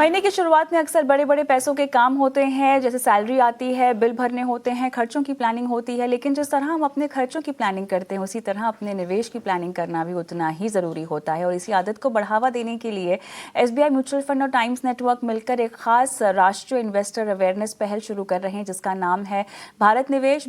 महीने की शुरुआत में अक्सर बड़े बड़े पैसों के काम होते हैं, जैसे सैलरी आती है, बिल भरने होते हैं, खर्चों की प्लानिंग होती है। लेकिन जिस तरह हम अपने खर्चों की प्लानिंग करते हैं, उसी तरह अपने निवेश की प्लानिंग करना भी उतना ही ज़रूरी होता है। और इसी आदत को बढ़ावा देने के लिए एसबीआई म्यूचुअल फंड और टाइम्स नेटवर्क मिलकर एक खास राष्ट्रीय इन्वेस्टर अवेयरनेस पहल शुरू कर रहे हैं, जिसका नाम है भारत निवेश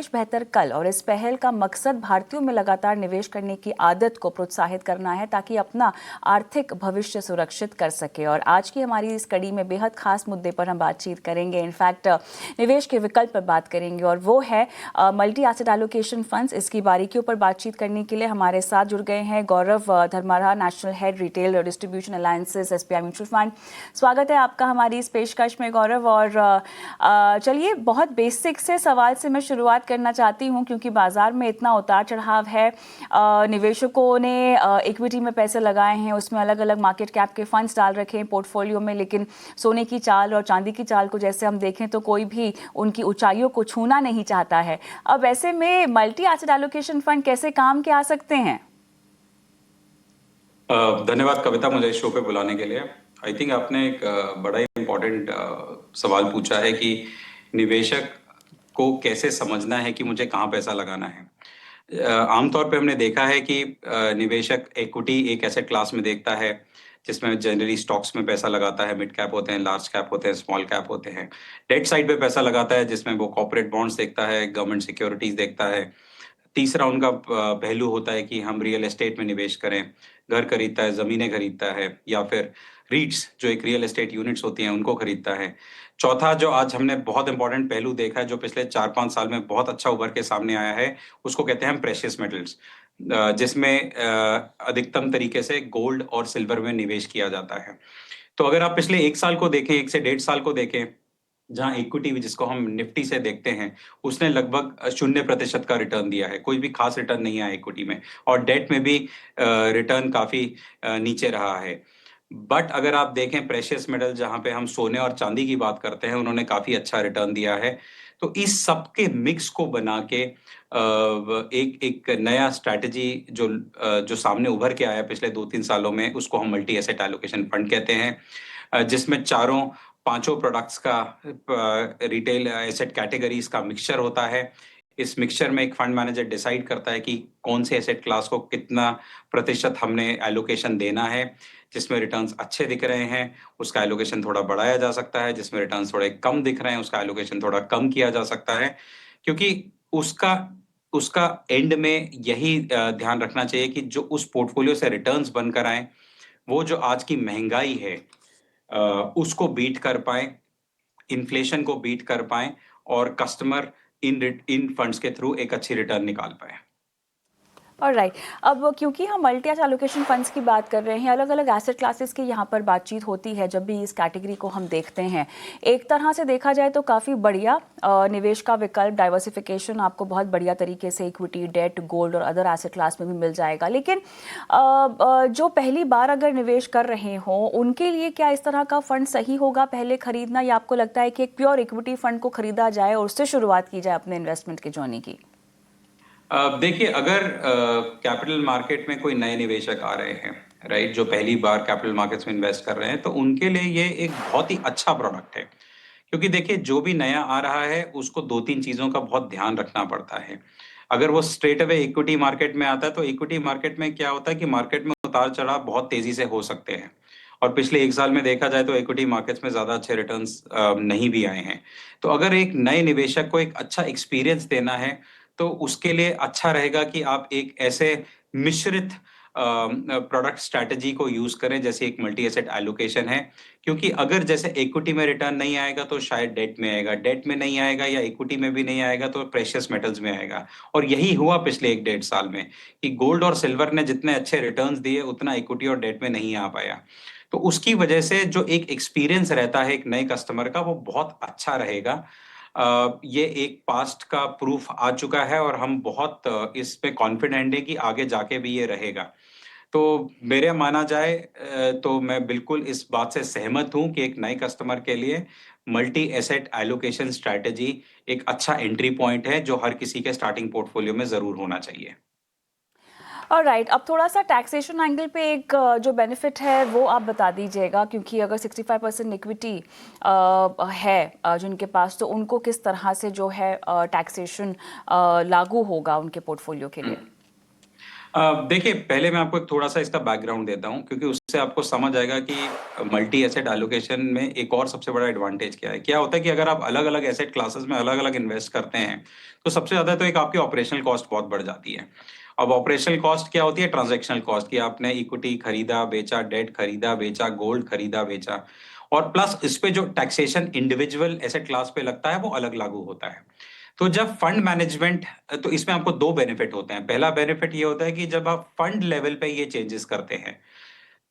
बेहतर कल। और इस पहल का मकसद भारतीयों में लगातार निवेश करने की आदत को प्रोत्साहित करना है, ताकि अपना आर्थिक भविष्य सुरक्षित कर सके। और आज की हमारी इस कड़ी में बेहद खास मुद्दे पर हम बातचीत करेंगे। इनफैक्ट निवेश के विकल्प पर बात करेंगे, और वो है मल्टी एसेट एलोकेशन फंड्स। इसकी बारीकियों पर बातचीत करने के लिए हमारे साथ जुड़ गए हैं Gaurav Dharmara, national head retail distribution alliances, SBI mutual fund. स्वागत है आपका हमारी इस पेशकश में गौरव। और चलिए, बहुत बेसिक से सवाल से मैं शुरुआत करना चाहती हूँ, क्योंकि बाजार में इतना उतार चढ़ाव है। निवेशकों ने इक्विटी में पैसे लगाए हैं, उसमें अलग अलग मार्केट कैप के फंड्स डाल रखे हैं पोर्टफोलियो में, लेकिन सोने की चाल और चांदी की चाल को जैसे हम देखें तो कोई भी उनकी ऊंचाइयों को छूना नहीं चाहता है। अब ऐसे में मल्टी एसेट एलोकेशन फंड कैसे काम के आ सकते हैं? धन्यवाद कविता, मुझे इस शो पे बुलाने के लिए। आई थिंक आपने एक बड़ा ही इम्पोर्टेंट सवाल पूछा है कि निवेशक को कैसे समझना है कि मुझे कहाँ पैसा लगाना है। आमतौर पे हमने देखा है कि निवेशक इक्विटी एक एसेट क्लास में देखता है, जिसमें जनरली स्टॉक्स में पैसा लगाता है। मिड कैप होते हैं, लार्ज कैप होते हैं, स्मॉल कैप होते हैं। डेट साइड पे पैसा लगाता है, जिसमें वो कॉर्पोरेट बॉन्ड्स देखता है, गवर्नमेंट सिक्योरिटीज देखता है। तीसरा उनका पहलू होता है कि हम रियल एस्टेट में निवेश करें, घर खरीदता है, जमीनें खरीदता है, या फिर रीट्स जो एक रियल एस्टेट यूनिट्स होती हैं उनको खरीदता है। चौथा जो आज हमने बहुत इंपॉर्टेंट पहलू देखा है, जो पिछले 4-5 साल में बहुत अच्छा उभर के सामने आया है, उसको कहते हैं हम प्रेशियस मेटल्स, जिसमें अधिकतम तरीके से गोल्ड और सिल्वर में निवेश किया जाता है। तो अगर आप पिछले 1 साल को देखें, 1 से 1.5 साल को देखें, जहाँ इक्विटी जिसको हम निफ्टी से देखते हैं, उसने लगभग 0% का रिटर्न दिया है। कोई भी खास रिटर्न नहीं आया इक्विटी में, और डेट में भी रिटर्न काफी नीचे रहा है। बट अगर आप देखें प्रेशियस मेटल, जहाँ पे हम सोने और चांदी की बात करते हैं, उन्होंने काफी अच्छा रिटर्न दिया है। तो इस सब के मिक्स को बना के एक एक नया स्ट्रैटेजी जो सामने उभर के आया पिछले 2-3 सालों में, उसको हम मल्टी एसेट एलोकेशन फंड कहते हैं, जिसमें चारों पांचों प्रोडक्ट्स का रिटेल एसेट कैटेगरीज का मिक्सचर होता है। इस मिक्सचर में एक फंड मैनेजर डिसाइड करता है कि कौन से एसेट क्लास को कितना प्रतिशत हमने एलोकेशन देना है। जिसमें रिटर्न्स अच्छे दिख रहे हैं उसका एलोकेशन थोड़ा बढ़ाया जा सकता है, जिसमें रिटर्न्स थोड़े कम दिख रहे हैं उसका एलोकेशन थोड़ा कम किया जा सकता है। क्योंकि उसका उसका एंड में यही ध्यान रखना चाहिए कि जो उस पोर्टफोलियो से रिटर्न्स बनकर आए, वो जो आज की महंगाई है उसको बीट कर पाए, इन्फ्लेशन को बीट कर पाए, और कस्टमर इन फंड्स के थ्रू एक अच्छी रिटर्न निकाल पाए। ऑलराइट। अब क्योंकि हम मल्टी एसेट एलोकेशन फंड्स की बात कर रहे हैं, अलग अलग एसेट क्लासेस की यहाँ पर बातचीत होती है जब भी इस कैटेगरी को हम देखते हैं। एक तरह से देखा जाए तो काफ़ी बढ़िया निवेश का विकल्प, डाइवर्सिफिकेशन आपको बहुत बढ़िया तरीके से इक्विटी, डेट, गोल्ड और अदर एसेट क्लास में भी मिल जाएगा। लेकिन जो पहली बार अगर निवेश कर रहे हों, उनके लिए क्या इस तरह का फंड सही होगा पहले खरीदना, या आपको लगता है कि एक प्योर इक्विटी फंड को खरीदा जाए और उससे शुरुआत की जाए अपने इन्वेस्टमेंट की जर्नी की? देखिए, अगर कैपिटल मार्केट में कोई नए निवेशक आ रहे हैं, राइट, जो पहली बार कैपिटल मार्केट्स में इन्वेस्ट कर रहे हैं, तो उनके लिए ये एक बहुत ही अच्छा प्रोडक्ट है। क्योंकि देखिए, जो भी नया आ रहा है उसको 2-3 चीजों का बहुत ध्यान रखना पड़ता है। अगर वो स्ट्रेट अवे इक्विटी मार्केट में आता है, तो इक्विटी मार्केट में क्या होता है कि मार्केट में उतार चढ़ाव बहुत तेजी से हो सकते हैं, और पिछले 1 साल में देखा जाए तो इक्विटी मार्केट्स में ज्यादा अच्छे रिटर्न्स नहीं भी आए हैं। तो अगर एक नए निवेशक को एक अच्छा एक्सपीरियंस देना है, तो उसके लिए अच्छा रहेगा कि आप एक ऐसे मिश्रित प्रोडक्ट स्ट्रैटेजी को यूज करें, जैसे एक मल्टी एसेट एलोकेशन है। क्योंकि अगर जैसे इक्विटी में रिटर्न नहीं आएगा तो शायद डेट में आएगा, डेट में नहीं आएगा या इक्विटी में भी नहीं आएगा तो प्रेशियस मेटल्स में आएगा। और यही हुआ पिछले 1-1.5 साल में, कि गोल्ड और सिल्वर ने जितने अच्छे रिटर्न्स दिए, उतना इक्विटी और डेट में नहीं आ पाया। तो उसकी वजह से जो एक एक्सपीरियंस रहता है एक नए कस्टमर का, वो बहुत अच्छा रहेगा। ये एक पास्ट का प्रूफ आ चुका है, और हम बहुत इस पे कॉन्फिडेंट है कि आगे जाके भी ये रहेगा। तो मेरे माना जाए तो मैं बिल्कुल इस बात से सहमत हूं कि एक नए कस्टमर के लिए मल्टी एसेट एलोकेशन स्ट्रैटेजी एक अच्छा एंट्री पॉइंट है, जो हर किसी के स्टार्टिंग पोर्टफोलियो में जरूर होना चाहिए। ऑलराइट, अब थोड़ा सा टैक्सेशन एंगल पे एक जो बेनिफिट है वो आप बता दीजिएगा, क्योंकि अगर 65% इक्विटी है जिनके पास, तो उनको किस तरह से जो है टैक्सेशन लागू होगा उनके पोर्टफोलियो के लिए। देखिए, पहले मैं आपको थोड़ा सा इसका बैकग्राउंड देता हूँ, क्योंकि उससे आपको समझ आएगा कि मल्टी एसेट एलोकेशन में एक और सबसे बड़ा एडवांटेज क्या है। क्या होता है कि अगर आप अलग अलग एसेट क्लासेस में अलग अलग इन्वेस्ट करते हैं, तो सबसे ज्यादा तो एक आपकी ऑपरेशनल कॉस्ट बहुत बढ़ जाती है। अब ऑपरेशनल कॉस्ट क्या होती है? ट्रांजैक्शनल कॉस्ट, कि आपने इक्विटी खरीदा बेचा, डेट खरीदा बेचा, गोल्ड खरीदा बेचा, और प्लस इस पे जो टैक्सेशन इंडिविजुअल एसेट क्लास पे लगता है वो अलग लागू होता है। तो जब फंड मैनेजमेंट, तो इसमें आपको दो बेनिफिट होते हैं। पहला बेनिफिट ये होता है कि जब आप फंड लेवल पे ये चेंजेस करते हैं,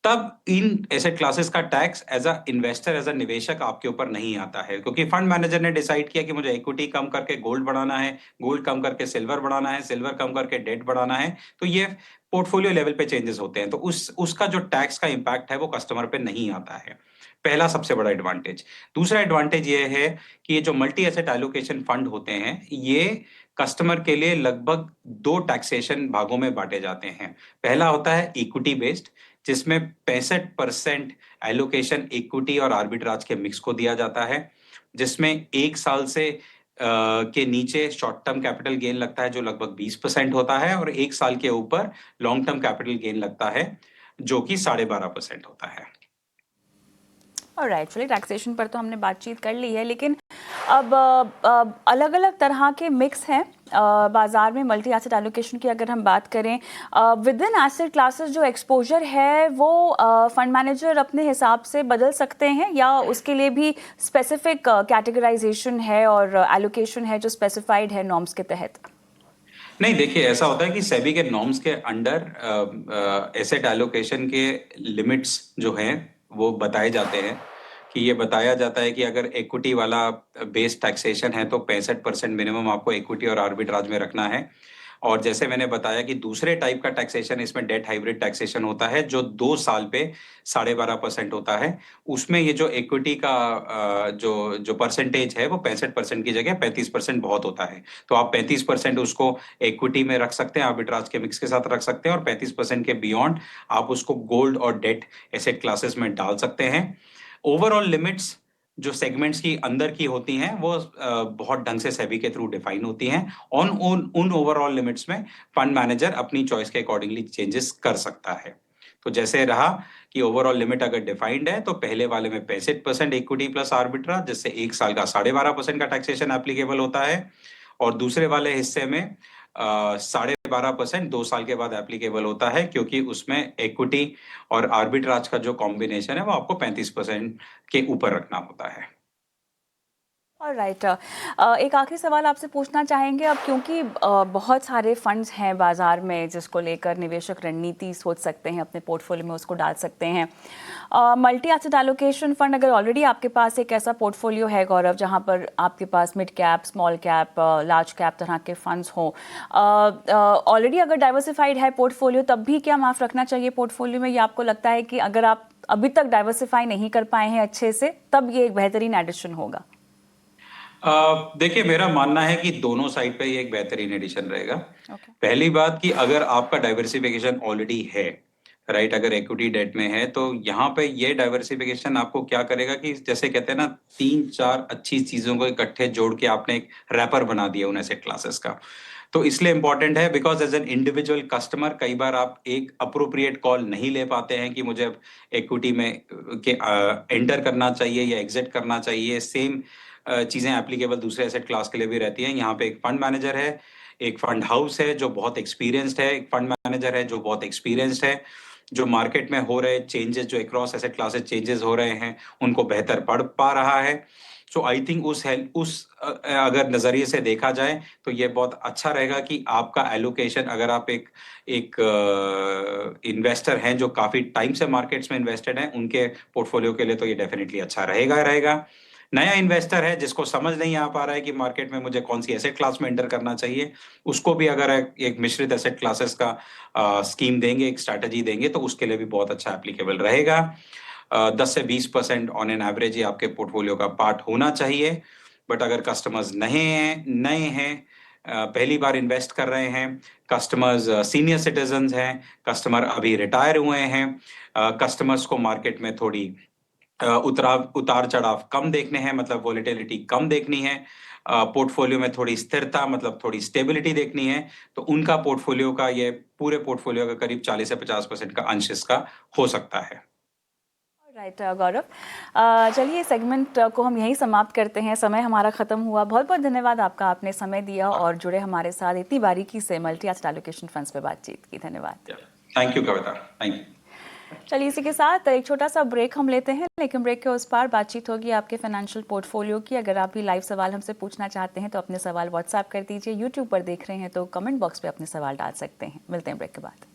तब इन एसेट क्लासेस का tax as a investor, as a निवेशक आपके ऊपर नहीं आता है, क्योंकि फंड मैनेजर ने डिसाइड किया कि मुझे इक्विटी कम करके गोल्ड बढ़ाना है, गोल्ड कम करके सिल्वर बढ़ाना है, सिल्वर कम करके डेट बढ़ाना है। तो ये पोर्टफोलियो लेवल पे चेंजेस होते हैं, तो उसका जो टैक्स का इंपैक्ट है वो कस्टमर पे नहीं आता है। पहला सबसे बड़ा एडवांटेज। दूसरा एडवांटेज ये है कि ये जो मल्टी एसेट एलोकेशन फंड होते हैं, ये कस्टमर के लिए लगभग दो टैक्सेशन भागों में बांटे जाते हैं। पहला होता है इक्विटी बेस्ड, जिसमें 65% एलोकेशन इक्विटी और आर्बिट्राज के मिक्स को दिया जाता है, जिसमें एक साल से के नीचे शॉर्ट टर्म कैपिटल गेन लगता है जो लगभग 20% होता है, और एक साल के ऊपर लॉन्ग टर्म कैपिटल गेन लगता है जो कि 12.5% होता है। ऑलराइट, चलिए टैक्सेशन पर तो हमने बातचीत कर ली है, लेकिन अब अलग अलग तरह के मिक्स हैं बाजार में मल्टी एसेट एलोकेशन की। अगर हम बात करें विद इन एसेट क्लासेस, जो एक्सपोजर है वो फंड मैनेजर अपने हिसाब से बदल सकते हैं, या उसके लिए भी स्पेसिफिक कैटेगराइजेशन है और एलोकेशन है जो स्पेसिफाइड है नॉर्म्स के तहत। नहीं, देखिए, ऐसा होता है कि सेबी के नॉर्म्स के अंडर एसेट एलोकेशन के लिमिट्स जो हैं वो बताए जाते हैं। कि ये बताया जाता है कि अगर इक्विटी वाला बेस टैक्सेशन है तो 65% मिनिमम आपको इक्विटी और आर्बिट्राज में रखना है। और जैसे मैंने बताया कि दूसरे टाइप का टैक्सेशन, इसमें डेट हाइब्रिड टैक्सेशन होता है जो 2 साल पे 12.5% होता है। उसमें ये जो इक्विटी का जो जो परसेंटेज है वो 65% की जगह 35% बहुत होता है। तो आप 35% उसको इक्विटी में रख सकते हैं, आर्बिट्राज के मिक्स के साथ रख सकते हैं, और 35% के बियॉन्ड आप उसको गोल्ड और डेट एसेट क्लासेस में डाल सकते हैं। ओवरऑल लिमिट्स जो सेगमेंट्स की अंदर की होती हैं वो बहुत ढंग से सेबी के थ्रू डिफाइन होती हैं। ऑन उन ओवरऑल लिमिट्स में फंड मैनेजर अपनी चॉइस के अकॉर्डिंगली चेंजेस कर सकता है। तो जैसे रहा कि ओवरऑल लिमिट अगर डिफाइंड है, तो पहले वाले में 65% इक्विटी प्लस आर्बिट्राज, जिससे एक साल का 12.5% का टैक्सेशन एप्लीकेबल होता है, और दूसरे वाले हिस्से में 12.5% 2 साल के बाद एप्लीकेबल होता है, क्योंकि उसमें इक्विटी और आर्बिट्राज का जो कॉम्बिनेशन है वो आपको 35% के ऊपर रखना होता है। ऑलराइट, एक आखिरी सवाल आपसे पूछना चाहेंगे अब, क्योंकि बहुत सारे फंड्स हैं बाजार में जिसको लेकर निवेशक रणनीति सोच सकते हैं, अपने पोर्टफोलियो में उसको डाल सकते हैं। मल्टी एसेट एलोकेशन फंड, अगर ऑलरेडी आपके पास एक ऐसा पोर्टफोलियो है गौरव, जहां पर आपके पास mid cap, small cap, large cap तरह के फंड्स हों, ऑलरेडी अगर डाइवर्सिफाइड है पोर्टफोलियो, तब भी क्या माफ रखना चाहिए पोर्टफोलियो में, या आपको लगता है कि अगर आप अभी तक डाइवर्सिफाई नहीं कर पाए हैं अच्छे से, तब ये एक बेहतरीन एडिशन होगा? देखिए, मेरा मानना है कि दोनों साइड पे ये एक बेहतरीन एडिशन रहेगा। ओके। पहली बात कि अगर आपका डाइवर्सिफिकेशन ऑलरेडी है, राइट, अगर इक्विटी डेट में है, तो यहाँ पे ये डाइवर्सिफिकेशन आपको क्या करेगा कि जैसे कहते हैं ना, 3-4 अच्छी चीजों को इकट्ठे जोड़ के आपने एक रैपर बना दिया उन एसेट क्लासेस का। तो इसलिए इंपॉर्टेंट है, because as an individual customer कई बार आप एक अप्रोप्रिएट कॉल नहीं ले पाते हैं कि मुझे इक्विटी में के एंटर करना चाहिए या एग्जिट करना चाहिए। सेम चीजें एप्लीकेबल दूसरे एसेट क्लास के लिए भी रहती हैं। यहाँ पे एक फंड मैनेजर है, एक फंड हाउस है जो बहुत एक्सपीरियंस्ड है, एक फंड मैनेजर है जो बहुत एक्सपीरियंस्ड है, जो मार्केट में हो रहे चेंजेस, जो अक्रॉस एसेट क्लासेस चेंजेस हो रहे हैं, उनको बेहतर पढ़ पा रहा है। सो आई थिंक उस हेल्प उस अगर नजरिए से देखा जाए तो ये बहुत अच्छा रहेगा कि आपका एलोकेशन, अगर आप एक एक इन्वेस्टर हैं जो काफी टाइम से मार्केट्स में इन्वेस्टेड हैं, उनके पोर्टफोलियो के लिए तो ये डेफिनेटली अच्छा रहेगा रहेगा। नया इन्वेस्टर है जिसको समझ नहीं आ पा रहा है कि मार्केट में मुझे कौन सी एसेट क्लास में एंटर करना चाहिए, उसको भी अगर एक मिश्रित एसेट क्लासेस का स्कीम देंगे, एक स्ट्रैटेजी देंगे, तो उसके लिए भी बहुत अच्छा एप्लीकेबल रहेगा। 10 से 20% ऑन एन एवरेज ये आपके पोर्टफोलियो का पार्ट होना चाहिए। बट अगर कस्टमर्स नए हैं पहली बार इन्वेस्ट कर रहे हैं, कस्टमर्स सीनियर सिटीजन्स हैं, कस्टमर अभी रिटायर हुए हैं, कस्टमर्स को मार्केट में थोड़ी उतार चढ़ाव कम देखने हैं, मतलब वोलेटिलिटी कम देखनी है, पोर्टफोलियो में थोड़ी स्थिरता मतलब थोड़ी स्टेबिलिटी देखनी है, तो उनका पोर्टफोलियो का ये पूरे पोर्टफोलियो का करीब 40 से 50% का अंश इसका हो सकता है। राइट गौरव, चलिए सेगमेंट को हम यहीं समाप्त करते हैं, समय हमारा ख़त्म हुआ। बहुत बहुत धन्यवाद आपका, आपने समय दिया और जुड़े हमारे साथ इतनी बारीकी से मल्टी एसेट एलोकेशन फंड्स पे बातचीत की। धन्यवाद। Thank you Kavita, thank you. चलिए इसी के साथ एक छोटा सा ब्रेक हम लेते हैं, लेकिन ब्रेक के उस पार बातचीत होगी आपके फाइनेंशियल पोर्टफोलियो की। अगर आप भी लाइव सवाल हमसे पूछना चाहते हैं तो अपने सवाल व्हाट्सएप कर दीजिए, यूट्यूब पर देख रहे हैं तो कमेंट बॉक्स पे अपने सवाल डाल सकते हैं। मिलते हैं ब्रेक के बाद।